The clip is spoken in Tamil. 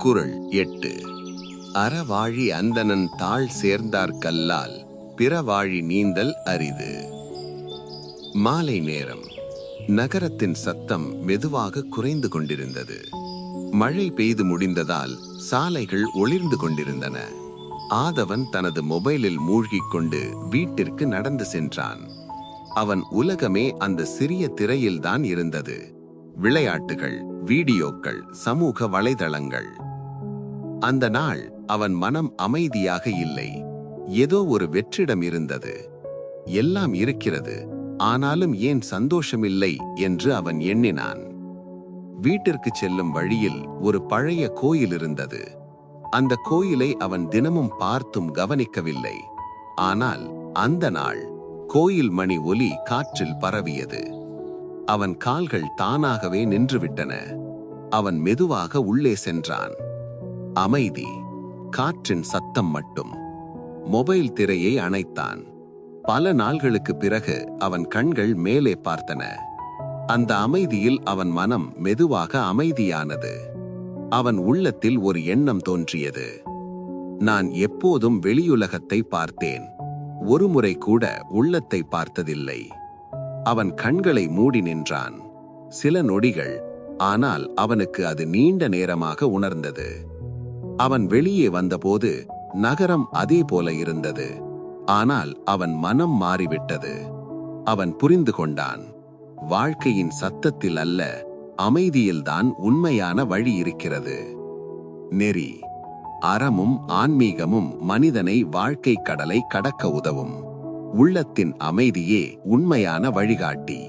குறள் 8. அறவாழி அந்தணன் தாழ் சேர்ந்தார் கல்லால் பிறவாழி நீந்தல் அரிது. மாலை நேரம். நகரத்தின் சத்தம் மெதுவாக குறைந்து கொண்டிருந்தது. மழை பெய்து முடிந்ததால் சாலைகள் ஒளிர்ந்து கொண்டிருந்தன. ஆதவன் தனது மொபைலில் மூழ்கிக் கொண்டு வீட்டிற்கு நடந்து சென்றான். அவன் உலகமே அந்த சிறிய திரையில்தான் இருந்தது. விளையாட்டுகள், வீடியோக்கள், சமூக வலைதளங்கள். அந்த நாள் அவன் மனம் அமைதியாக இல்லை. ஏதோ ஒரு வெற்றிடம் இருந்தது. எல்லாம் இருக்கிறது, ஆனாலும் ஏன் சந்தோஷமில்லை என்று அவன் எண்ணினான். வீட்டிற்கு செல்லும் வழியில் ஒரு பழைய கோயில் இருந்தது. அந்த கோயிலை அவன் தினமும் பார்த்தும் கவனிக்கவில்லை. ஆனால் அந்த நாள் கோயில் மணி ஒலி காற்றில் பரவியது. அவன் கால்கள் தானாகவே நின்றுவிட்டன. அவன் மெதுவாக உள்ளே சென்றான். அமைதி, காற்றின் சத்தம் மட்டும். மொபைல் திரையை அணைத்தான். பல நாள்களுக்கு பிறகு அவன் கண்கள் மேலே பார்த்தன. அந்த அமைதியில் அவன் மனம் மெதுவாக அமைதியானது. அவன் உள்ளத்தில் ஒரு எண்ணம் தோன்றியது. நான் எப்போதும் வெளியுலகத்தை பார்த்தேன், ஒருமுறை கூட உள்ளத்தை பார்த்ததில்லை. அவன் கண்களை மூடி நின்றான். சில நொடிகள், ஆனால் அவனுக்கு அது நீண்ட நேரமாக உணர்ந்தது. அவன் வெளியே வந்தபோது நகரம் அதே போல இருந்தது. ஆனால் அவன் மனம் மாறிவிட்டது. அவன் புரிந்து கொண்டான், வாழ்க்கையின் சத்தத்தில் அல்ல, அமைதியில்தான் உண்மையான வழி இருக்கிறது. நெறி, அறமும் ஆன்மீகமும் மனிதனை வாழ்க்கை கடலை கடக்க உதவும். உள்ளத்தின் அமைதியே உண்மையான வழிகாட்டி.